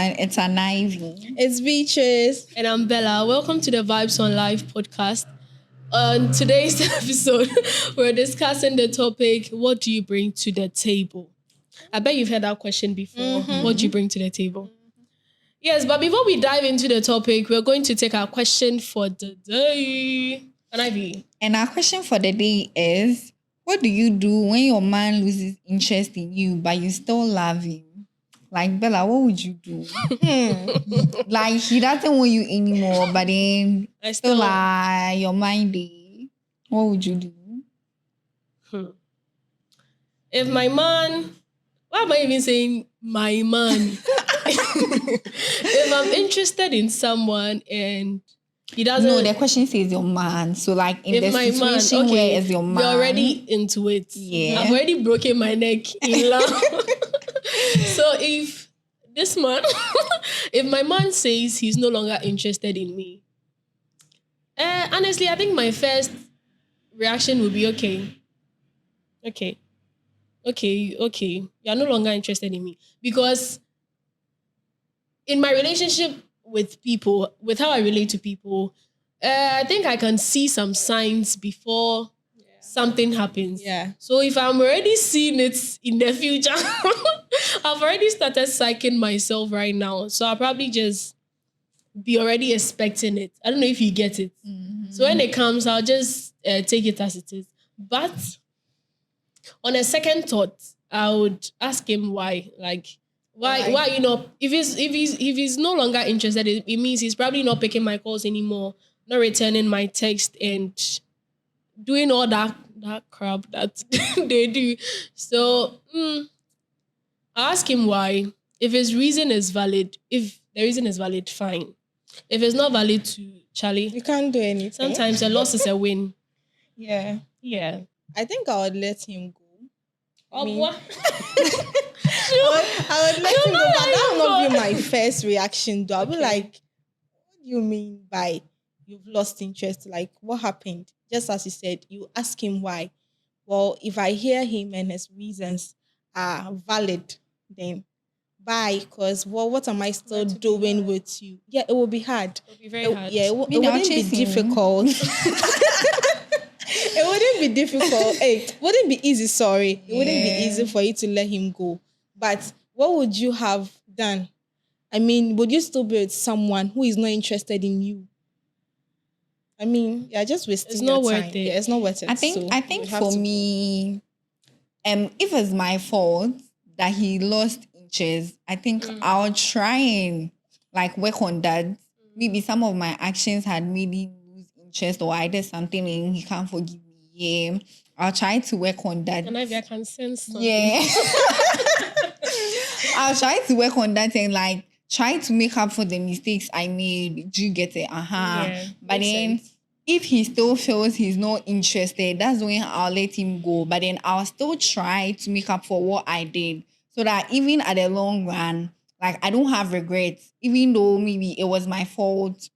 everyone. It's an Ivy. It's Beatrice. And I'm Bella. Welcome to the Vibes on Live podcast. On today's episode, we're discussing the topic, what do you bring to the table? I bet you've heard that question before. What do you bring to the table? Yes, but before we dive into the topic, we're going to take our question for the day. And Ivy. And our question for the day is, what do you do when your man loses interest in you, but you still love him? Like, Bella, what would you do? Like, he doesn't want you anymore, but then I still like your mind is. What would you do? If my man, why am I even saying my man? If I'm interested in someone and he doesn't... No, the question says your man. So, like, in If the my man, situation where is your man... We're already into it. Yeah. I've already broken my neck in love. So if this man, if my man says he's no longer interested in me, honestly, I think my first reaction would be, okay. You're no longer interested in me. Because in my relationship with people, with how I relate to people, I think I can see some signs before something happens. Yeah. So if I'm already seeing it in the future, I've already started psyching myself right now. So I'll probably just be already expecting it. I don't know if you get it. Mm-hmm. So when it comes, I'll just take it as it is. But on a second thought, I would ask him why. Like, why you know, if he's no longer interested, it means he's probably not picking my calls anymore, not returning my text and doing all that crap that they do. So I'll ask him why. If his reason is valid, if the reason is valid, fine. If it's not valid to Charlie, You can't do anything. sometimes a loss is a win. Yeah. Yeah. I think I would let him go. What? I would let him go, but that would not be my first reaction though. I'll be like, what do you mean by you've lost interest? Like, what happened? Just as you said, you ask him why. Well, if I hear him and his reasons are valid, then bye. Because what am I still doing with you? Yeah, it will be hard. It'll be very hard. Yeah, it Me now wouldn't be chasing. difficult. It wouldn't be difficult. Hey, it wouldn't be easy, sorry. It wouldn't be easy for you to let him go. But what would you have done? I mean, would you still be with someone who is not interested in you? I mean, you're just wasting It's your not time. worth it. Yeah, it's not worth it. I think So you have for to- me, if it's my fault that he lost interest, I think I'll try and like work on that. Maybe some of my actions had made him lose interest, or I did something and he can't forgive me. Yeah, I'll try to work on that. And I can sense something. Yeah. I'll try to work on that and like try to make up for the mistakes I made. Do you get it? Yeah, But makes then sense. if he still feels he's not interested, that's when I'll let him go. But then I'll still try to make up for what I did. So that even at the long run, like I don't have regrets. Even though maybe it was my fault,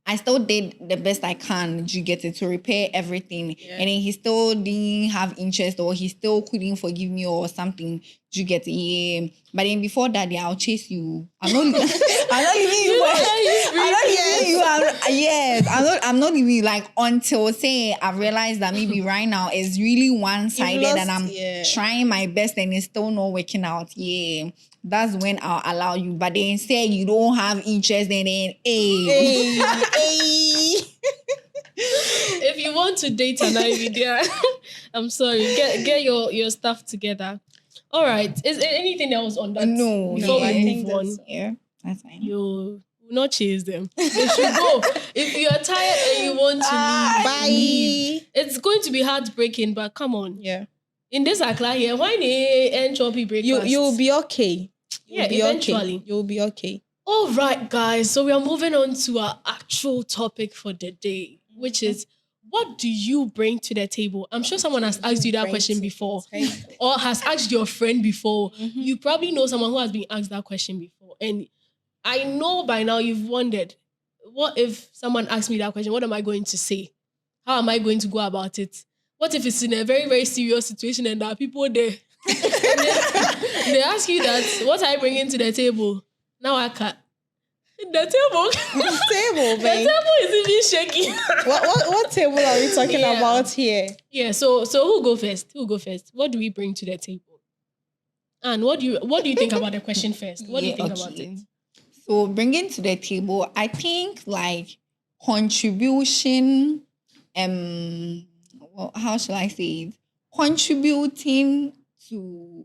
I still did the best I can, you get it, to repair everything. Yeah. And then he still didn't have interest, or he still couldn't forgive me or something, you get it. Yeah. But then before that, yeah, I'll chase you. I'm not leaving you. I'm not leaving you like until say I realize that maybe right now it's really one-sided lost- and I'm trying my best and it's still not working out. Yeah. That's when I'll allow you. But then say you don't have interest and then Hey. If you want to date an Ivy there, I'm sorry. Get your stuff together. All right. Is there anything else on that? No. Before I we think move on, yeah, that's fine. you will not chase them. They should go. If you are tired and you want to leave, Bye. leave. It's going to be heartbreaking, but come on. Yeah. In this Akla here, why they end choppy breakfast? You'll be okay. Yeah, You'll be eventually. Okay. You'll be okay. All right, guys. So we are moving on to our actual topic for the day, which is, what do you bring to the table? I'm sure someone has asked you that question before, or has asked your friend before. You probably know someone who has been asked that question before. And I know by now you've wondered, what if someone asks me that question? What am I going to say? How am I going to go about it? What if it's in a very, very serious situation and there are people there? And they ask you that, what are you bringing to the table? Now I can't. The table. Table, The babe. table is even shaking. What table are we talking Yeah. about here? Yeah, so who go first? What do we bring to the table? And what do you think about the question first? What do you think about it? So bringing to the table, I think like contribution, how shall I say it? Contributing to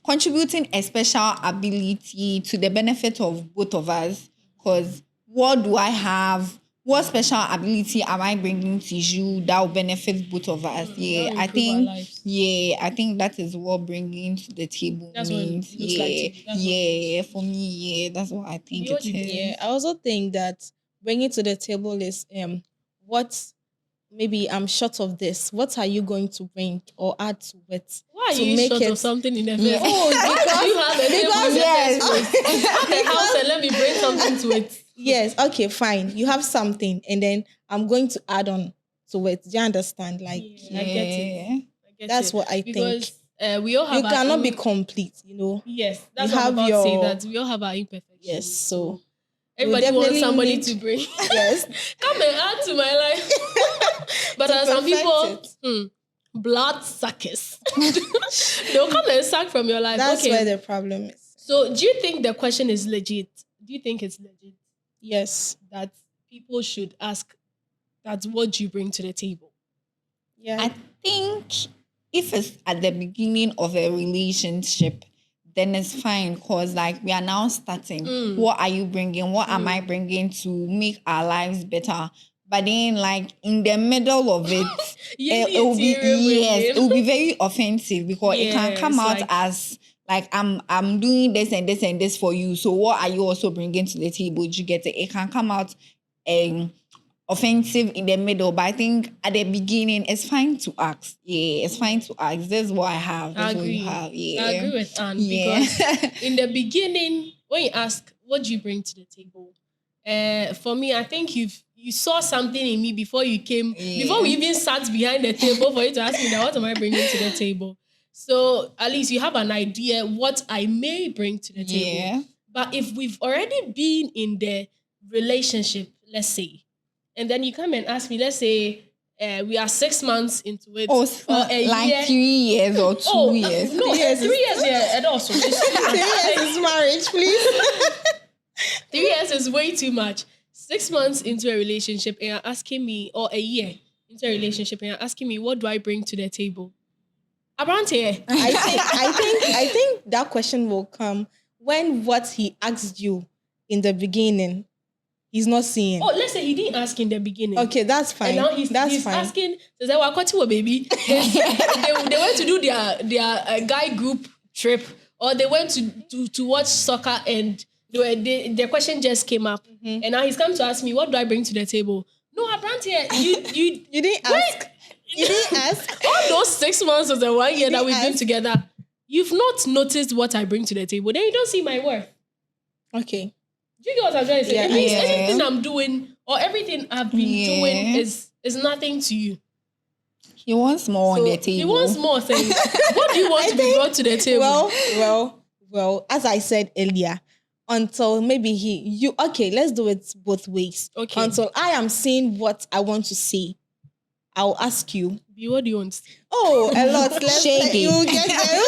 contributing a special ability to the benefit of both of us. Because what do I have? What special ability am I bringing to you that will benefit both of us? That Yeah, will I improve our think. lives. Yeah, I think that is what bringing to the table That's what it means. looks like to you. That's what it Yeah, for me, yeah, that's what I think What it do you is. think? Yeah, I also think that bringing to the table is what maybe I'm short of this. What are you going to bring or add to it? Why are to you make short it- of something in the Yeah. first? Oh, Why do you have a table in the yes. first place? Have a house and let me bring something to it. Yes, okay, fine. You have something, and then I'm going to add on to it. Do you understand? Like Yeah, I get it. I get that's it. what I think. Because we all have You our cannot be own- complete, you know. Yes, that's You what I'm have about to say. your- That we all have our imperfections. Yes, so everybody you wants definitely somebody need- to bring. yes. Come and add to my life. But To there are some perfect people, blood suckers. They'll come and suck from your life. That's okay. where the problem is. So, do you think the question is legit? Do you think it's legit Yes. that people should ask that what do you bring to the table? Yeah. I think if it's at the beginning of a relationship, then it's fine because like we are now starting. Mm. What are you bringing? What am I bringing to make our lives better? But then, like in the middle of it, it will be it will be very offensive because it can Yes, come out like- as like I'm doing this and this and this for you. So what are you also bringing to the table? Did you get it? It can come out offensive in the middle, but I think at the beginning it's fine to ask. Yeah, it's fine to ask. This is what I have. This I is what you agree. have. Yeah, I agree with Anne Yeah. because in the beginning, when you ask, what do you bring to the table? For me, I think you saw something in me before you came, before we even sat behind the table for you to ask me that, what am I bringing to the table? So at least you have an idea what I may bring to the table. Yeah. But if we've already been in the relationship, let's say, and then you come and ask me, let's say we are 6 months into it, Oh, or a like year. 3 years or 2 years. No, 3 years, yeah, and also 3 years is marriage, please. 3 years is way too much. 6 months into a relationship and you're asking me, or a year into a relationship and you're asking me, what do I bring to the table? Around here. I think that question will come when what he asked you in the beginning, he's not seeing. Oh, let's say he didn't ask in the beginning. Okay, that's fine. And now he's fine. asking, says, "Well, baby." They went to do their guy group trip, or they went to watch soccer, and the question just came up, and now he's come to ask me, "What do I bring to the table?" No, Abrantia, you You didn't ask. You didn't ask. all those 6 months or the 1 year that didn't we've been ask. together, you've not noticed what I bring to the table. Then you don't see my worth. Okay. Do you get what I'm trying to say? Yeah. It means Yeah. everything I'm doing or everything I've been doing is nothing to you. He wants more on the table. He wants more things. What do you want to be brought to the table? Well, as I said earlier, until maybe let's do it both ways. Okay. Until I am seeing what I want to see, I'll ask you. What do you want? Oh, a lot. Shaggy. You'll get there.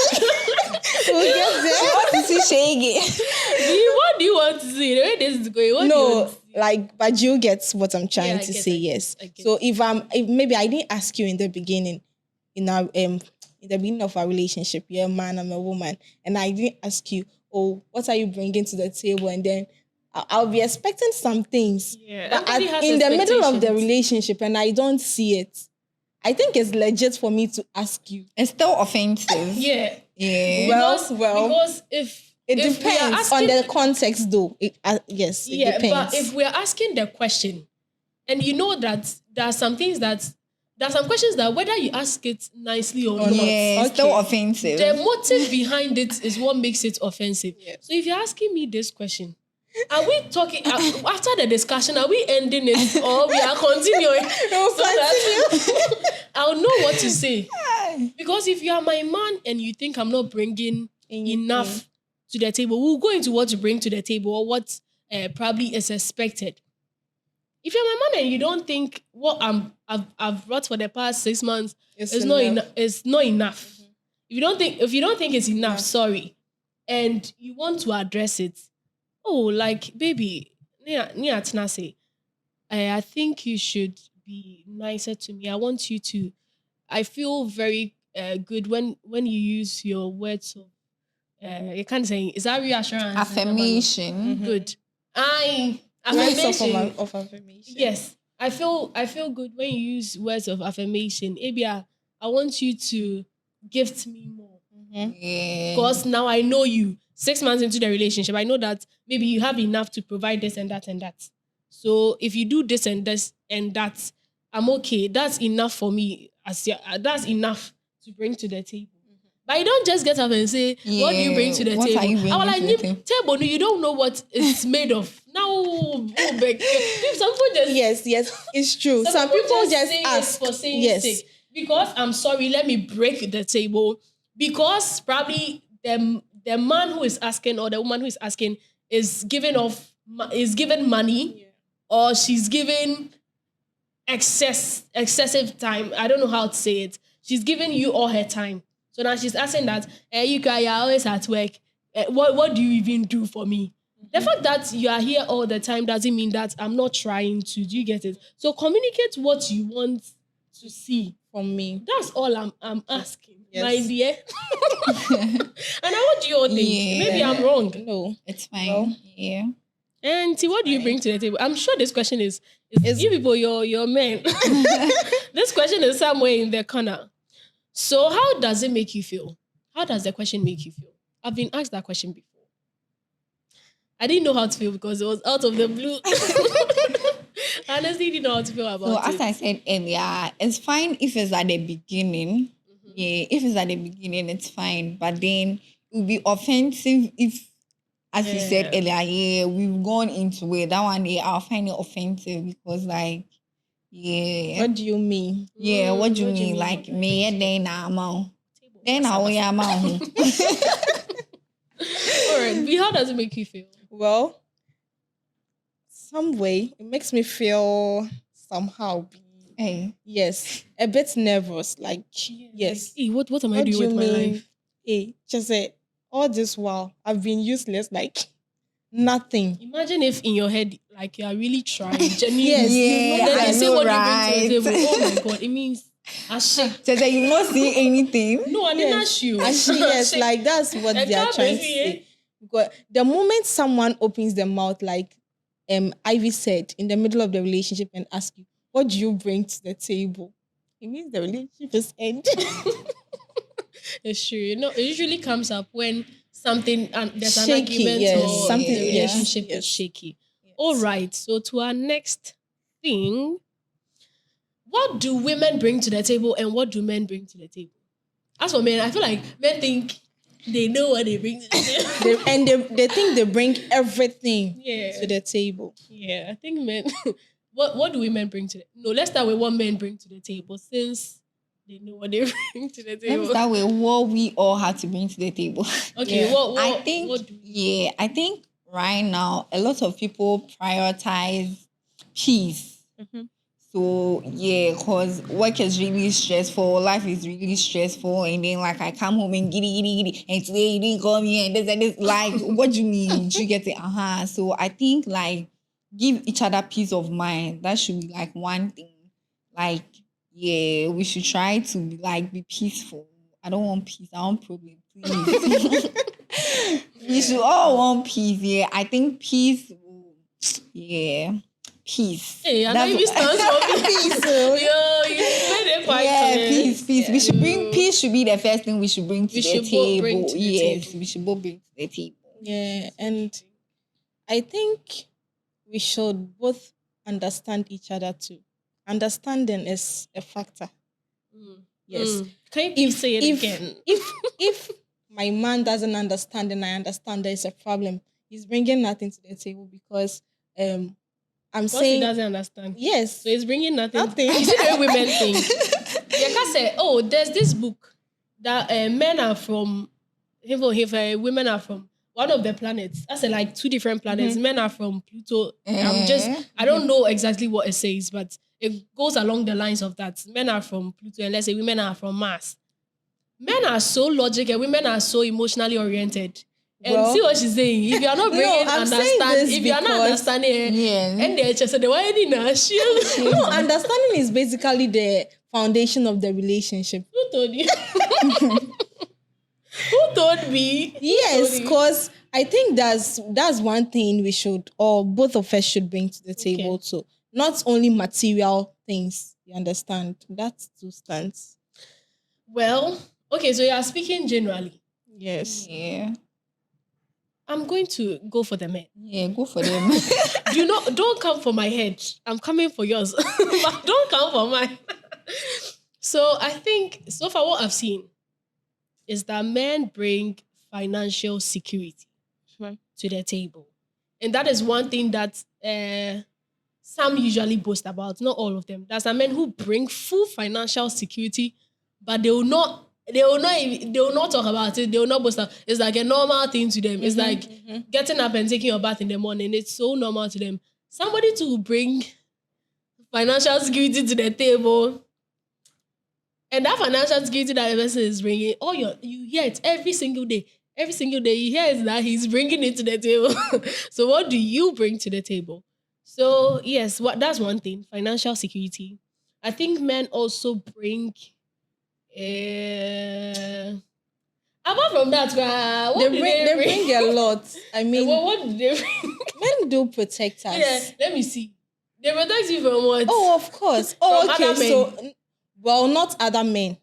We'll get there. What is he shaggy? What do you want to see? The way this is going, what do you No, want to see? like, but you get what I'm trying Yeah, I to get say. it. Yes. I get So if maybe I didn't ask you in the beginning, in the beginning of our relationship, you're a man, I'm a woman, and I didn't ask you, oh, what are you bringing to the table? And then I'll be expecting some things. Yeah, But everybody has in the middle of the expectations. relationship, and I don't see it. I think it's legit for me to ask you. It's still offensive. Yeah. Yeah. Because if It we are depends asking- on the context, though. Yes, it depends. But if we're asking the question, and you know that there are some questions that whether you ask it nicely or not, Yeah, it's still Okay. offensive. the motive behind it is what makes it offensive. Yeah. So if you're asking me this question, are we talking after the discussion? Are we ending it or we are continuing? We'll So that I'll know what to say. Because if you are my man and you think I'm not bringing enough to the table. We'll go into what you bring to the table or what probably is expected. If you're my man and you don't think what I've brought for the past 6 months is not enough, it's not enough. If you don't think it's enough, sorry, and you want to address it, like baby, I think you should be nicer to me. I want you to. I feel very good when you use your words of. You can't say is that reassurance? Affirmation. Good. Words of affirmation. Yes, I feel good when you use words of affirmation. Abia, I want you to gift me more. Yeah. Because now I know you. 6 months into the relationship, I know that maybe you have enough to provide this and that and that. So if you do this and this and that, I'm okay. That's enough for me. That's enough to bring to the table. But you don't just get up and say, what do you bring to the What are you table? I was like, bringing to the table, you don't know what it's made of. Now, some people just... Yes, it's true. Some people just say ask. for saying sake. Because I'm sorry, let me break the table. Because probably the man who is asking or the woman who is asking is given money or she's given excessive time. I don't know how to say it. She's giving you all her time. So now she's asking that, you're always at work. What do you even do for me? The fact that you are here all the time doesn't mean that I'm not trying to. Do you get it? So communicate what you want to see From me. That's all I'm asking, Yes. my dear. And what do you all think? Yeah. Maybe I'm wrong. No. It's fine. Well, yeah. And what do you bring to the table? I'm sure this question is you people, your men. This question is somewhere in the corner. So how does it make you feel? How does the question make you feel? I've been asked that question before. I didn't know how to feel because it was out of the blue. I honestly didn't know how to feel about So it. as I said earlier, it's fine if it's at the beginning. Yeah, if it's at the beginning, it's fine. But then it will be offensive if, as you said earlier, we've gone into it. That one day I'll find it offensive because what do you mean? what do you mean? Like me then now. Then I will am All right, how does it make you feel? Well, some way it makes me feel somehow. Hey. Yes, a bit nervous. Like yes. Hey, what am I What doing do with you my mean? life? Hey, just say all this while I've been useless. Like nothing. Imagine if in your head, like you are really trying, genuinely. Yes, Yeah, Then I they say know, what right? you bring to the table. Oh my god, it means shit. So that you not see anything. No, I didn't ask you. Actually, yes, like that's what they are trying to say. Because the moment someone opens their mouth, like Ivy said, in the middle of the relationship and ask you, what do you bring to the table? It means the relationship is ended. It's true. It usually comes up when something there's an Shaky, argument yes. or Something, the relationship yes. is shaky. Yes. All right. So to our next thing, what do women bring to the table and what do men bring to the table? As for men, I feel like men think they know what they bring to the table. They think they bring everything Yeah. to the table. Yeah, I think men. What do women bring to the? No, let's start with what men bring to the table since they know what they bring to the Let table. me start with what we all have to bring to the table. Okay, Yeah. what I think, what do we- I think right now a lot of people prioritize peace. Mhm. So because work is really stressful, life is really stressful, and then like I come home and giddy, and today you didn't call me and this. Like, what do you mean? Do you get it? So I think like give each other peace of mind. That should be like one thing. Like, we should try to be peaceful. I don't want peace. I want problem. Please. We should all want peace. Yeah, I think peace. Peace. Hey, I know you stands for peace. Yo, you made it quite clear. Peace. Yeah. We should bring peace. Should be the first thing we should bring to We the should both table. bring to the Yes, table. we should both bring to the table. Yeah, and I think we should both understand each other too. Understanding is a factor. Yes. Can you please say it again? If my man doesn't understand and I understand there is a problem, he's bringing nothing to the table because I'm Because he saying doesn't understand. yes. So he's bringing nothing. Nothing. You see the way women think. You can say, there's this book that men are from, women are from. one of the planets. I said like 2 different planets. Men are from Pluto. Eh. I don't know exactly what it says, but it goes along the lines of that. Men are from Pluto, and let's say women are from Mars. Men are so logical, and women are so emotionally oriented. And Well, see what she's saying. If you are not bringing I'm saying this if you are not because- understanding, Yes. and they just said, "Why are you not?" No, understanding is basically the foundation of the relationship. Who told you? Who told me? Yes, because I think that's one thing we should, or both of us should bring to the table too. Not only material things, you understand? That's 2 stands. Well, okay, so you are speaking generally. Yes. Yeah. I'm going to go for the men. Yeah, go for them. Don't come for my head. I'm coming for yours. But don't come for mine. So I think so far what I've seen is that men bring financial security Right. to the table. And that is one thing that some usually boast about, not all of them. There's some men who bring full financial security, but they will not talk about it. They will not boast about it. It's like a normal thing to them. It's like getting up and taking your bath in the morning. It's so normal to them. Somebody to bring financial security to the table, and that financial security that the person is bringing, you hear it every single day. Every single day you hear is that he's bringing it to the table. So what do you bring to the table? So yes, that's one thing, financial security. I think men also bring. Apart from that, They bring a lot. I mean, what do they bring? men do protect us. Yeah, let me see. They protect you from what? Oh, of course. From Oh, okay. other men. So, well, not other men.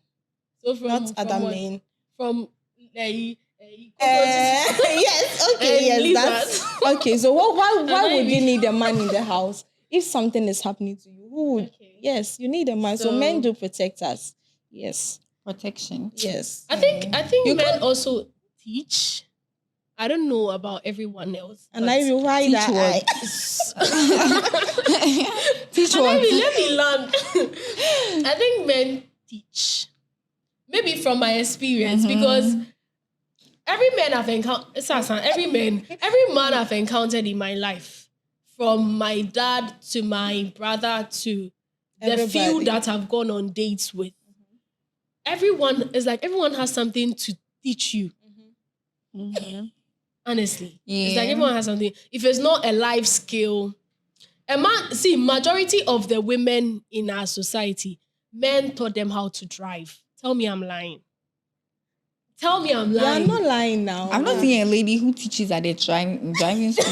So from Not other what? men. From Yes. Okay. And Yes. lizards. That's okay. So, why would you maybe- need a man in the house if something is happening to you? Who would? Okay. Yes, you need a man. So So- men do protect us. Yes. Protection. Yes. I think You men also teach. I don't know about everyone else. And but- I will why teach that Teach And what? let me learn. I think men teach. Maybe from my experience, because every man I've encountered, every man I've encountered in my life, from my dad to my brother to the few Everybody. that I've gone on dates with, everyone has something to teach you. Honestly, it's like Yeah. everyone has something. If it's not a life skill, majority of the women in our society, men taught them how to drive. Tell me I'm lying. Tell me I'm You are lying. not lying now. I'm not seeing a lady who teaches at the driving school.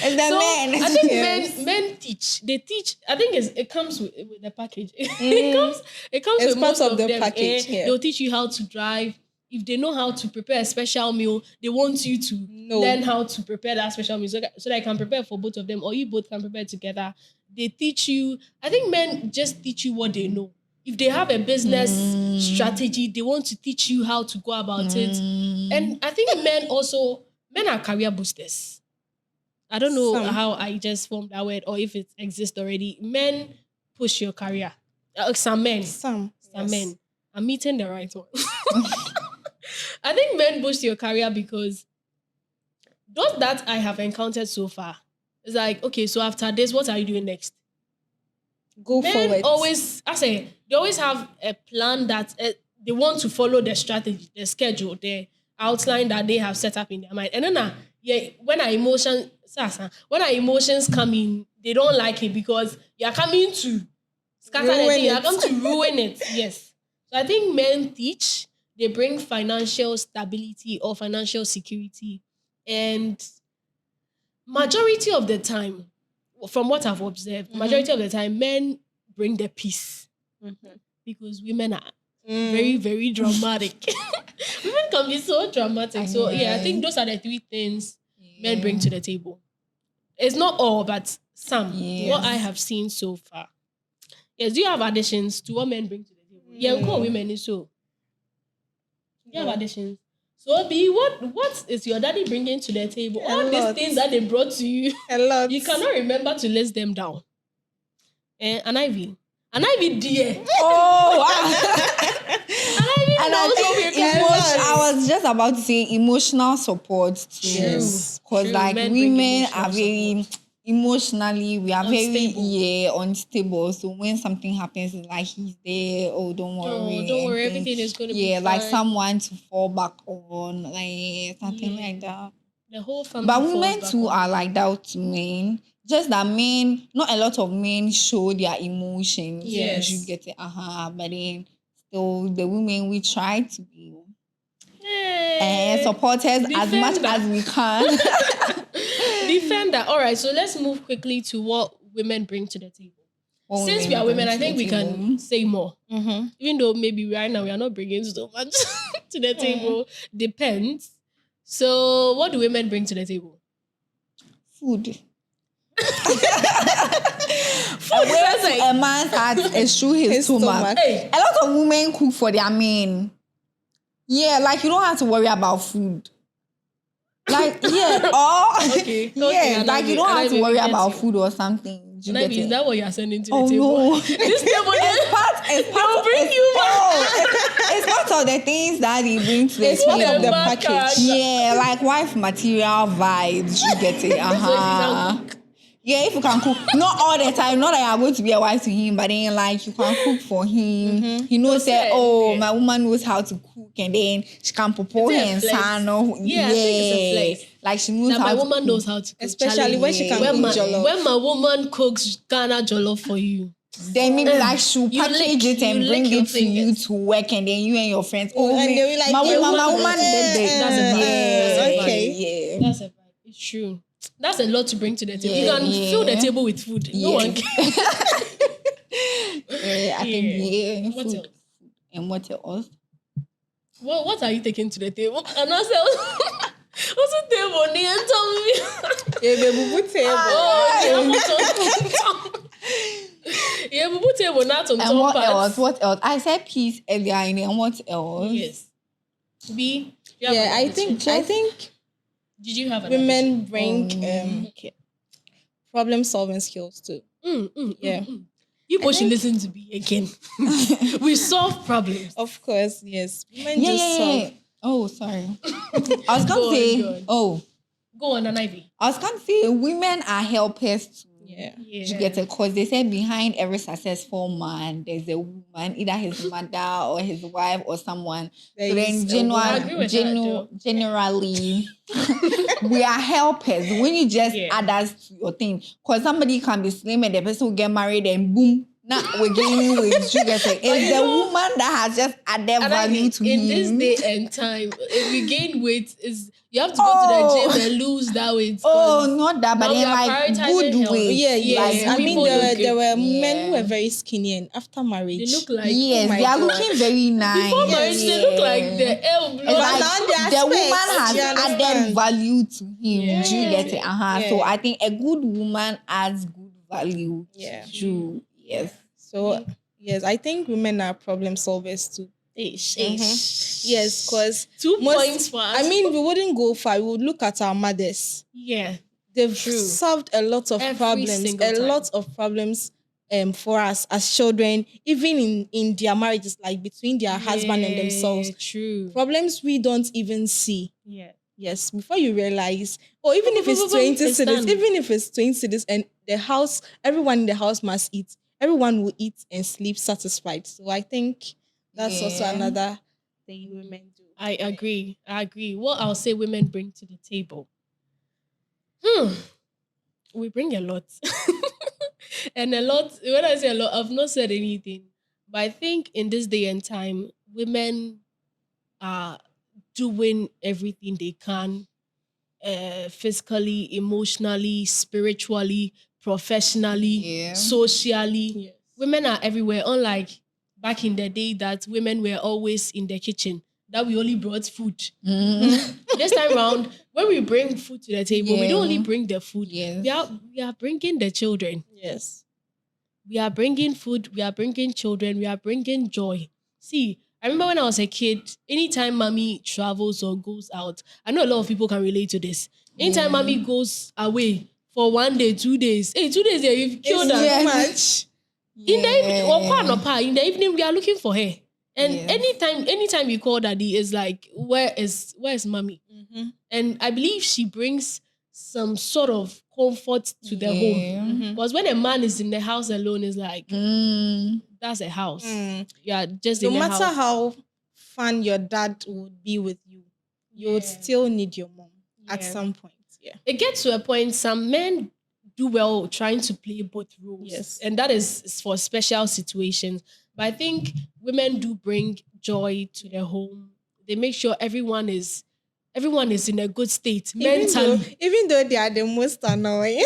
It's the So men. I think Yes. men teach. They teach. I think it comes with the package. It comes It's with part most of of the them. package, yeah. They'll teach you how to drive. If they know how to prepare a special meal, they want you to learn how to prepare that special meal so that I can prepare for both of them, or you both can prepare together. They teach you. I think men just teach you what they know. If they have a business strategy, they want to teach you how to go about it. And I think men are career boosters. I don't know Some. how I just formed that word or if it exists already. Men push your career. Some men. Some Men. I'm meeting the right one. I think men boost your career because those that I have encountered so far, it's like, okay, so after this, what are you doing next? Go Men forward. they always have a plan that they want to follow the strategy, the schedule, the outline that they have set up in their mind. And then when our emotions come in, they don't like it because you're coming to scatter the Ruin thing, you're it. coming to ruin it. Yes. So I think men teach, they bring financial stability or financial security. And majority of the time, from what I've observed, majority of the time, men bring the peace because women are very, very dramatic. Women can be so dramatic. So yeah, I think those are the 3 things men bring to the table. It's not all, but some. Yes. What I have seen so far. Yes, do you have additions to what men bring to the table? Yeah, we call women is so. Do you have additions? So B, what is your daddy bringing to the table? All these lot. things that they brought to you. A lot. You cannot remember to list them down. An Ivy dear. Oh, wow. An Ivy And I knows think what we're I was just about to say emotional support too. Yes. Because True. like Men bring women emotional are very emotionally, we are Unstable. very unstable. So when something happens, it's like he's there. Oh, don't worry. don't worry, and everything is gonna be yeah, like fine. someone to fall back on, like something Yeah. like that. The whole family. But falls women back too on are you. like that to men. Just that men, not a lot of men show their emotions. Yes. You get it. But then still the women we try to be supporters as much Defender. as we can. Defender. All right, so let's move quickly to what women bring to the table. What Since we are women, bring I to think the we can table. say more. Mm-hmm. Even though maybe right now we are not bringing so much to the table. Depends. So, what do women bring to the table? Food. Food. That's like, A man's heart is through his stomach. hey, A lot of women cook for their men. Yeah, like you don't have to worry about food. Like, yeah, Okay, yeah, and like you don't have to I worry get about you. food or something. Do you get Is it? that what you are sending to the Oh table? no! This table It's part bring it's, you it's part of the things that they bring to the It's part table. of the Back package. Yeah, like wife material vibes. You get it? So if you can cook. Yeah, if you can cook, not all the time. Not that you're going to be a wife to him, but then like you can cook for him. He knows that. say, Oh, yeah. my woman knows how to cook, and then she can prepare It's a and flex. son. Or, Yeah, I think it's a flex. Like she knows That how my to woman cook. knows how to cook. Especially Charlie, when she can yeah. cook when jollof. when my woman cooks Ghana jollof for you, Then maybe like she'll You package lick- it and you bring lick your it to you fingers. to work, and then you and your friends. Oh, and me- they'll be like, my yeah, woman did it. That's a vibe. That's a vibe. okay. Yeah. that's a vibe. It's true. That's a lot to bring to the table. Yeah, You can fill the yeah. table with food. No Yeah. one can. Yeah, I think yeah. What food. else? And what else? What are you taking to the table? And I said, what's the table? And tell me. Yeah, the bubu table. Oh, yeah, we put table not on And top what parts. else? What else? I said peace earlier, and what else? Yes. B. you have Yeah, an I think addition? Did you have an women bring Okay. problem solving skills too. Yeah. You both should listen to me again. We solve problems. Of course, yes. Women Yeah, just yeah, solve. yeah. Oh, sorry. I was Go gonna on, say. go on. Oh, Go on, an Ivy. I was gonna say women are helpers too. Yeah. You get it? Because they say behind every successful man, there's a woman, either his mother or his wife or someone. There So then is a woman. I agree with that, though. generally, we are helpers. When you just Yeah. add us to your thing, because somebody can be slim and the person will get married and boom, now we're gaining weight. You get it? It's the woman that has just added And I value think to in him. this day and time, if you gain weight, is you have to go to the gym and lose that weight. Oh, not that, but now we then are like prioritizing good health. weight. Yeah, yes. Like, I mean, people look there were good. men who Yeah. were very skinny, and after marriage, They look like Yes, my they are God. looking very nice. before marriage, they look like the elf. And But like, now they are the woman specs, has you added understand? value to him. Yeah. Do you get it? Yeah. So I think a good woman adds good value Yeah. to yes. So yes, I think women are problem solvers too. Yes, because 2 points for us. I mean, we wouldn't go far. We would look at our mothers. yeah. They've True. solved a lot of Every problems, single a time. lot of problems for us as children, even in their marriages, like between their husband and themselves. True. Problems we don't even see. Yeah. Yes, before you realize, or even if it's 20 It's cedis, done. even if it's 20 cedis and the house, everyone in the house must eat. Everyone will eat and sleep satisfied. So I think that's also Yeah. another thing women do. I agree. What I'll say women bring to the table. We bring a lot. And a lot, when I say a lot, I've not said anything. But I think in this day and time, women are doing everything they can physically, emotionally, spiritually, professionally, Yeah. socially. Women are everywhere, unlike back in the day that women were always in the kitchen, that we only brought food. This time round, when we bring food to the table, we don't only Yeah. bring the food. Yes. We are bringing the children. Yes. We are bringing food. We are bringing children. We are bringing joy. See, I remember when I was a kid, anytime mommy travels or goes out, I know a lot of people can relate to this. Anytime Yeah. mommy goes away for 1 day, 2 days, 2 days there, you've killed It's her. too Yeah. much. In the evening, in the evening, we are looking for her. And Yes. anytime you call daddy, is like, where's mommy? Mhm. And I believe she brings some sort of comfort to the home. Mhm. Because when a man is in the house alone, it's like, Mm. that's a house. Mm. Yeah, just No in the matter house. how fun your dad would be with you, you would Yeah. still need your mom at Yeah. some point. Yeah. It gets to a point, some men do well trying to play both roles. Yes. And that is for special situations. But I think women do bring joy to their home. They make sure everyone is in a good state mentally. Even though they are the most annoying.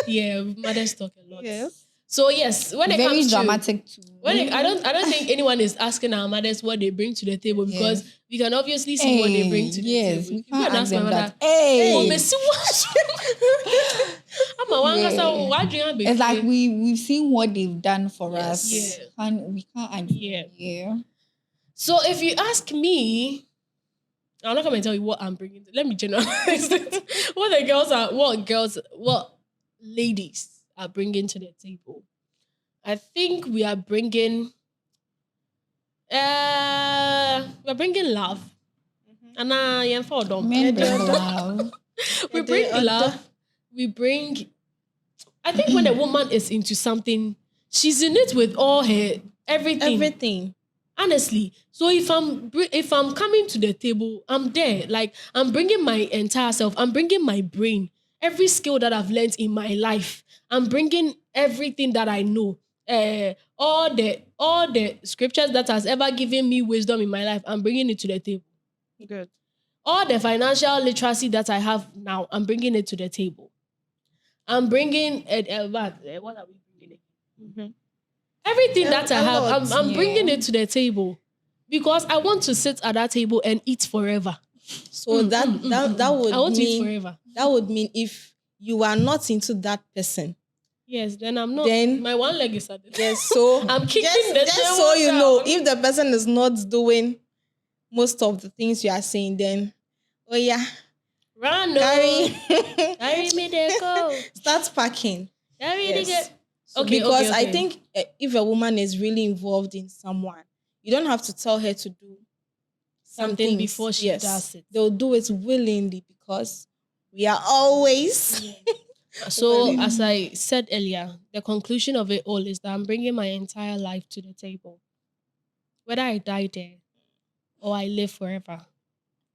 Yeah, mothers talk a lot. Yes. So yes, when it Very comes to dramatic too. I don't think anyone is asking our mothers what they bring to the table, because we can obviously see what they bring to the yes, table. we You go can't and ask my them mother, that. Hey, "Oh, Messi, what?" I'm a one Yeah. person, why do you have it's like we've seen what they've done for Yes. us. Yeah. We can't argue. Yeah. So if you ask me, I'm not going to tell you what I'm bringing. Let me generalize it. What ladies are bringing to the table. I think we are bringing love. And I for them. Men bring love. We bring love. We bring. I think when a woman is into something, she's in it with all her everything. Honestly, so if I'm coming to the table, I'm there. Like, I'm bringing my entire self. I'm bringing my brain, every skill that I've learned in my life. I'm bringing everything that I know. All the scriptures that has ever given me wisdom in my life, I'm bringing it to the table. Good. All the financial literacy that I have now, I'm bringing it to the table. I'm bringing what are we bringing? Mhm. Everything A- that I a have, lot, I'm bringing yeah. it to the table, because I want to sit at that table and eat forever. So that would I want to eat mean forever. that would mean if you are not into that person, Yes, then I'm not. Then- my one leg is at the yes. So I'm kicking just, the just table so you know, down. if the person is not doing most of the things you are saying, then yeah, Run, carry me there, go. start packing. Carry Yes. the So Okay, because okay. I think if a woman is really involved in someone, you don't have to tell her to do some Something things. before she does it. They'll do it willingly because we are always. So, Well, as I said earlier, the conclusion of it all is that I'm bringing my entire life to the table. Whether I die there or I live forever,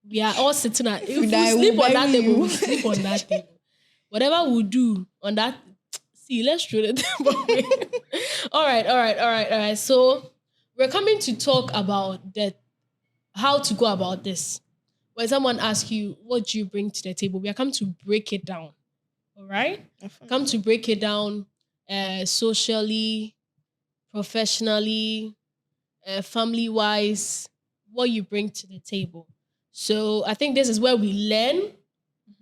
we are all sitting at. If we die, sleep we'll on that bury table, you. we sleep on that table. Whatever we do on that, see, let's throw the table. All right. So we're coming to talk about how to go about this. When someone asks you, what do you bring to the table? We are coming to break it down. All right? Come to break it down socially, professionally, family-wise, what you bring to the table. So I think this is where we learn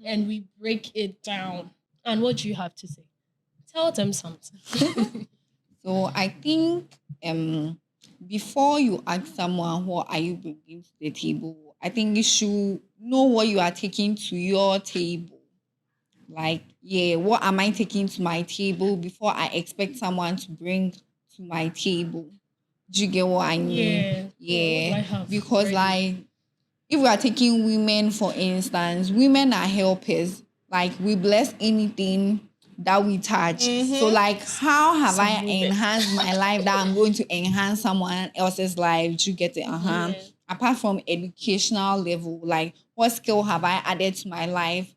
and we break it down. And what do you have to say? Tell them something. So I think before you ask someone what are you bringing to the table, I think you should know what you are taking to your table. Like, what am I taking to my table before I expect someone to bring to my table? Do you get what I mean? Yeah. What do I have Because ready? like if we are taking women, for instance, women are helpers. Like we bless anything that we touch. So like how have I Some women. enhanced my life that I'm going to enhance someone else's life? Do you get it? Yeah. Apart from educational level, like what skill have I added to my life?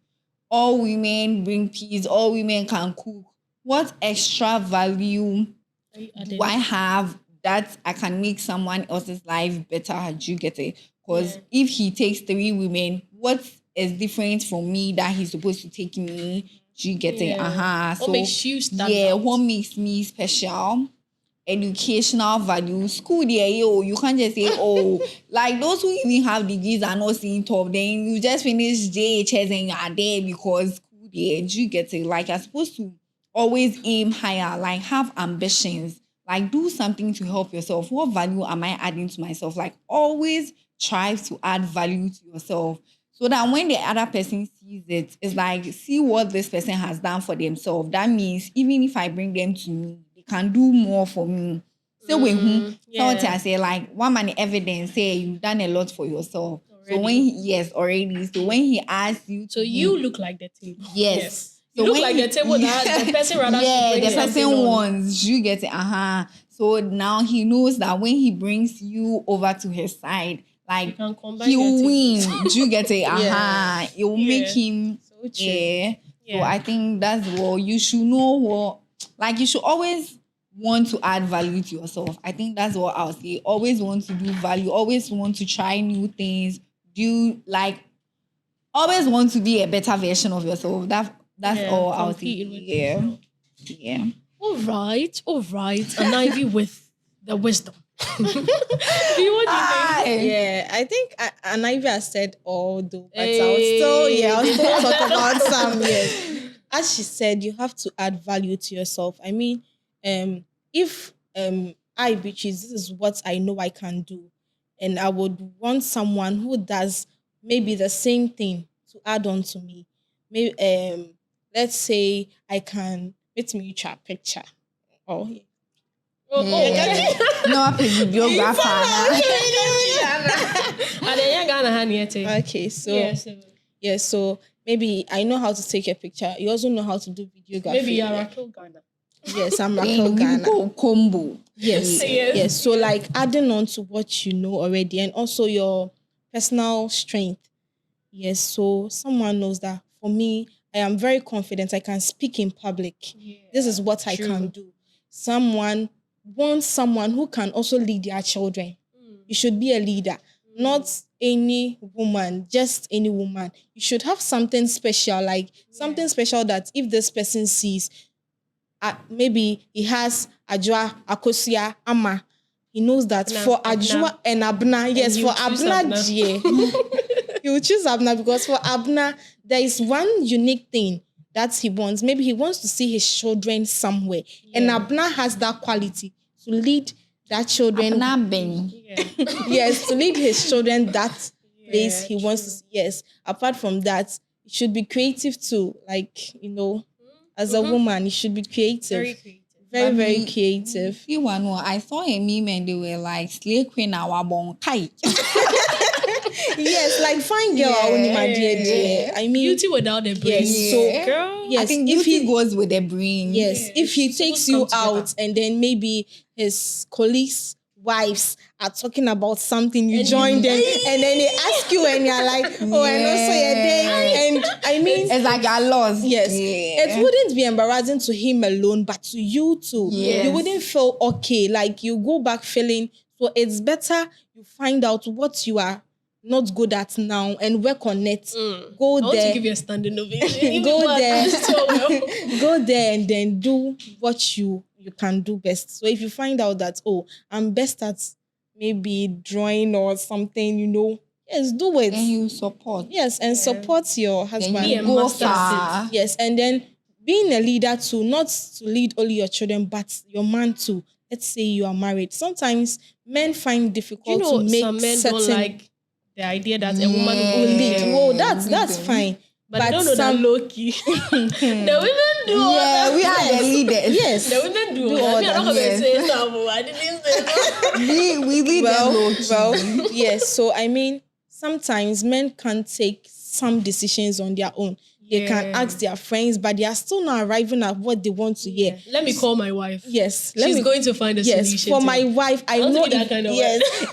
All women bring peace, all women can cook. What extra value do I have that I can make someone else's life better? Do you get it? Because if he takes 3 women, what is different from me that he's supposed to take me? Do you get it? Yeah. What makes you stand yeah, out? what makes me special? Educational value. School there, you can't just say, oh, like those who even have degrees are not seeing top. Then you just finish JHS and you are there because school there. Do you get it? Like you're supposed to always aim higher, like have ambitions, like do something to help yourself. What value am I adding to myself? Like always try to add value to yourself. So that when the other person sees it, it's like, see what this person has done for themselves. That means even if I bring them to me, they can do more for me. So when who yeah. I say like one man evidence say you've done a lot for yourself. So Already. when already. So when he asks you, So you look like the table. yes. You So look when like the table that the person rather yeah, should bring the person something on. wants you get it. So now he knows that when he brings you over to his side, like can combine he your will tables. win. Do you get it? Yeah. It will make him. So true. Yeah. So Yeah. I think that's what you should know. What like you should always want to add value to yourself. I think that's what I'll say. Always want to do value. Always want to try new things. Always want to be a better version of yourself. That's Yeah, all I'll say. compete with Yeah. yourself. Yeah. All right. And Ivy with the wisdom. What do you think? Yeah, I think and Ivy has said all though, but I'll still talk about some. Yes, as she said, you have to add value to yourself. I mean, if I, bitches, this is what I know I can do, and I would want someone who does maybe the same thing to add on to me. Maybe let's say I can let me try a picture. Oh, yeah. No, I'm a videographer. Okay, so maybe I know how to take a picture. You also know how to do videography. Maybe you're Raquel Ghana. Yes, I'm Raquel Ghana. Combo. Yes. Yes. Yes. So like adding on to what you know already and also your personal strength. Yes. So someone knows that for me, I am very confident. I can speak in public. This is what I can do. Someone wants someone who can also lead their children. You should be a leader, not any woman, just any woman. You should have something special, like something special that if this person sees, maybe he has Ajwa, Akosia, Ama. He knows that for Ajwa and Abna, yes, for Abna, he will choose Abna because for Abna, there is one unique thing that he wants. Maybe he wants to see his children somewhere. And Abna has that quality to lead that children. Yes, to lead his children that place he wants to see. Yes. Apart from that, he should be creative too. Like, as a woman, you should be creative. Very creative. Very creative. I saw a meme and they were like, Slay Queen our Kai. Yes, like fine girl. I mean, beauty without the brain. Yes, so girl. Yes, I think beauty goes with the brain. Yes, if he takes you out and then maybe his colleagues' wives are talking about something, you join them and then they ask you and you're like, oh, and also your day. And I mean, it's like I lost. Yes, it wouldn't be embarrassing to him alone, but to you too. Yes. You wouldn't feel okay. Like you go back feeling. So it's better you find out what you are not good at now and work on it. Go I there. want to give you a standing ovation. Go there. So well. Go there and then do what you can do best. So if you find out that, oh, I'm best at maybe drawing or something, yes, do it. And you support. Yes, and support your husband. Be a master at it. Yes, and then being a leader too, not to lead only your children, but your man too. Let's say you are married. Sometimes men find difficult to make some men certain... don't like the idea that a woman will lead. lead. Well, that's fine. But they don't know that low key. The women do all that. We are the leaders. Yes. The women do all all that. I'm not going to yes. say something. I didn't say that. we lead them low key. Well, yes. So, I mean, sometimes men can't take some decisions on their own. They can ask their friends, but they are still not arriving at what they want to hear. Let me call my wife. Yes. She's going to find a solution. Yes, for my wife, I know. That kind of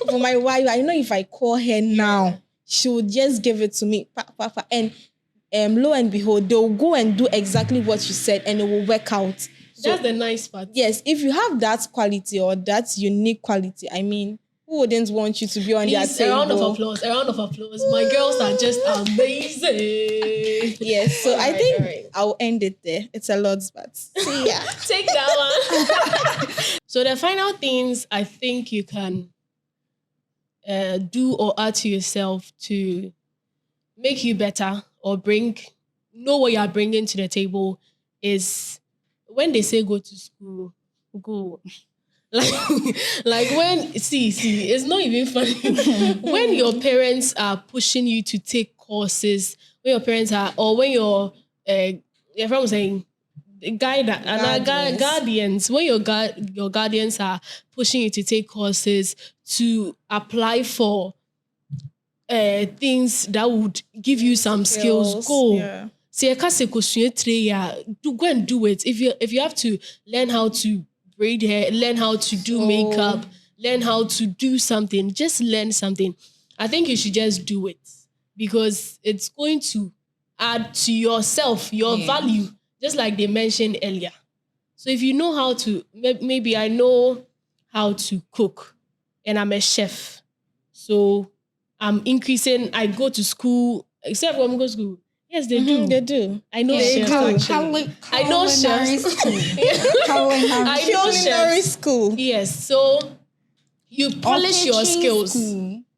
for my wife, I know if I call her now, she will just give it to me. And lo and behold, they'll go and do exactly what you said and it will work out. So, that's the nice part. Yes, if you have that quality or that unique quality, I mean, who wouldn't want you to be on their table? A round of applause. My girls are just amazing. Yes, so I think I'll end it there. It's a lot, but see ya. Take that one. So the final things I think you can do or add to yourself to make you better or know what you are bringing to the table is when they say go to school, go. Like when it's not even funny. When your parents are pushing you to take courses, when your parents are, or when your friend was saying, guardians. When your guardians are pushing you to take courses, to apply for things that would give you some skills, go. Yeah. See, do go and do it. If you have to learn how to braid hair, learn how to do makeup, learn how to do something, just learn something. I think you should just do it because it's going to add to yourself, your value, just like they mentioned earlier. So if you know how to, maybe I know how to cook and I'm a chef. So I'm increasing, I go to school, except when I go to school. Yes, they do. They do. I know chefs. I know chefs. I know Culinary chefs. school. Yes, so you polish your skills.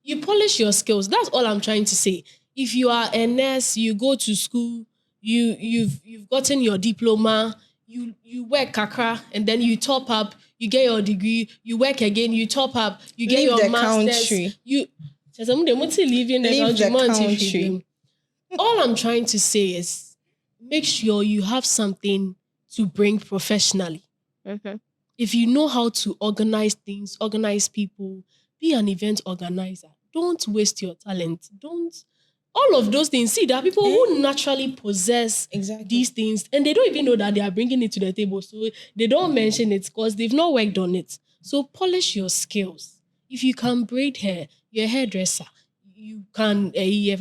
You polish your skills. That's all I'm trying to say. If you are a nurse, you go to school, you've gotten your diploma, you work kakra, and then you top up, you get your degree, you work again, you top up, you get Leave your the master's. country. Leave the country. All I'm trying to say is make sure you have something to bring professionally. If you know how to organize things, organize people, be an event organizer. Don't waste your talent. All of those things. See, there are people who naturally possess these things and they don't even know that they are bringing it to the table. So they don't mention it because they've not worked on it. So polish your skills. If you can braid hair, you're a hairdresser. You can, you're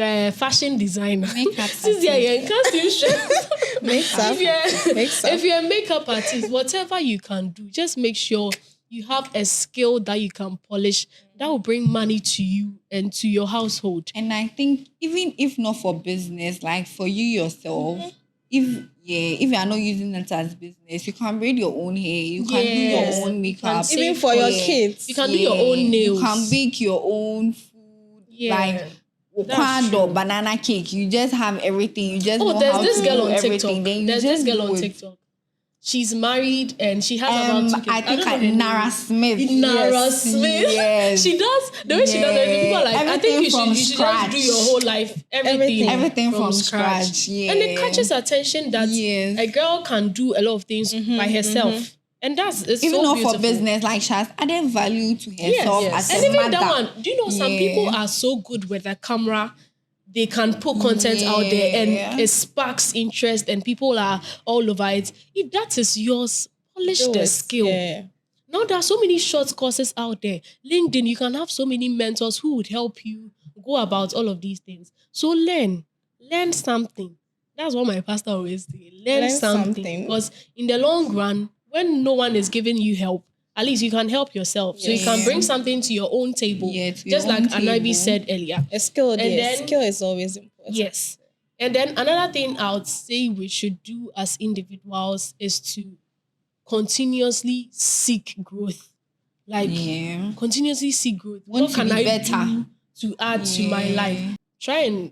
a fashion designer. If you're a makeup artist, whatever you can do, just make sure you have a skill that you can polish that will bring money to you and to your household. And I think even if not for business, like for you yourself, if you are not using it as business, you can braid your own hair, you can do your own makeup. Even for your kids. You can do your own nails. You can bake your own food. Like banana cake. You just have everything. You just know there's how this to girl do on everything. TikTok. Then you There's just this girl do on it. TikTok. She's married and she has about 2 kids. I think don't know her Nara name. Smith. Nara Smith. Yes. She does the way she does everything. People are like, I think you should just scratch. do your whole life, everything from scratch. Yeah. And it catches attention that a girl can do a lot of things by herself. And it's even so not beautiful. for business, like she has added value to herself as and a even mother. that one, do you know some people are so good with a camera, they can put content out there and it sparks interest and people are all over it. If that is yours, polish the skill. Yeah. Now there are so many short courses out there. LinkedIn, you can have so many mentors who would help you go about all of these things. So learn something. That's what my pastor always say. Learn something. Because in the long run, when no one is giving you help, at least you can help yourself. So you can bring something to your own table. Just like Anabi said earlier. A skill, skill is always important. Yes. And then another thing I would say we should do as individuals is to continuously seek growth. Like continuously seek growth. What can I do to add to my life? Try and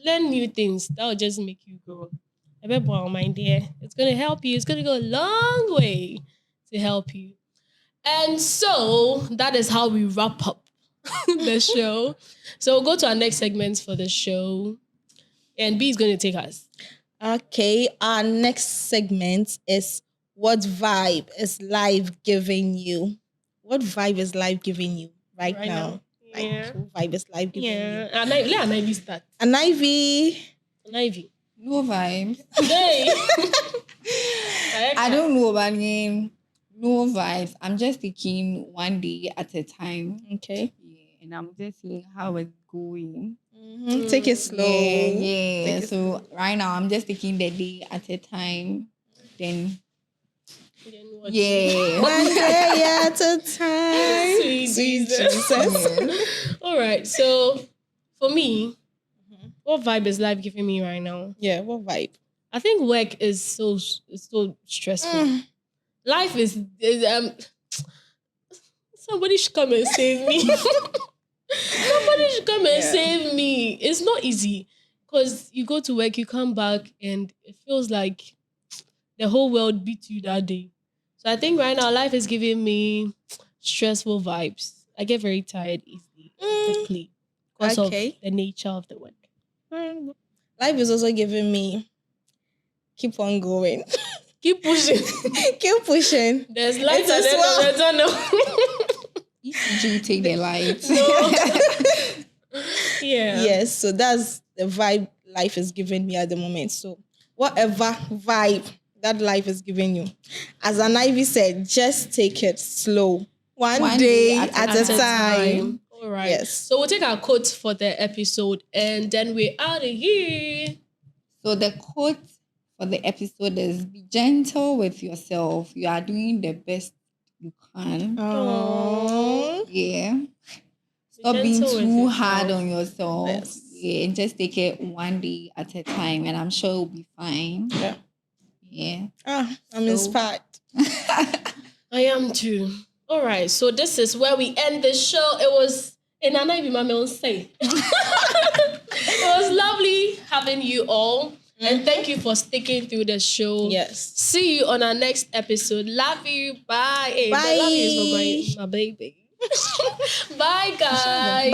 learn new things. That will just make you grow. My dear, it's going to help you. It's going to go a long way to help you. And so that is how we wrap up the show. So we'll go to our next segment for the show. And B is going to take us. Okay, our next segment is what vibe is life giving you? What vibe is life giving you right now? Yeah. What vibe is life giving you? Let Ivy start. Ivy. No vibes. Hey. I don't know about name. No vibes. I'm just taking one day at a time. Okay. Yeah, and I'm just seeing how it's going. Take it slow. Yeah. So right now I'm just taking the day at a time. Then one day at a time. Sweet Jesus. All right. So for me, what vibe is life giving me right now? Yeah, what vibe? I think work is so stressful. Life is somebody should come and save me. Somebody should come and save me. It's not easy because you go to work, you come back, and it feels like the whole world beat you that day. So I think right now life is giving me stressful vibes. I get very tired easily, quickly because of the nature of the work. Life is also giving me keep on going. Keep pushing. Keep pushing. There's light It's at the as end of the tunnel. ECG, take the light. Yeah. Yes, so that's the vibe life is giving me at the moment. So whatever vibe that life is giving you, as an Ivy said, just take it slow. One day at a time. All right. Yes. So we'll take our quotes for the episode and then we're out of here. So the quote for the episode is: be gentle with yourself. You are doing the best you can. Oh, Yeah. Stop being gentle with too yourself. hard on yourself. Yes. Yeah, and just take it one day at a time, and I'm sure it'll be fine. Yeah. Yeah. I'm So- inspired. I am too. All right. So this is where we end the show. It was in Anaibi Mame say. It was lovely having you all. And thank you for sticking through the show. Yes. See you on our next episode. Love you. Bye. Hey, Bye. the love you is for my baby. Bye, guys. Bye.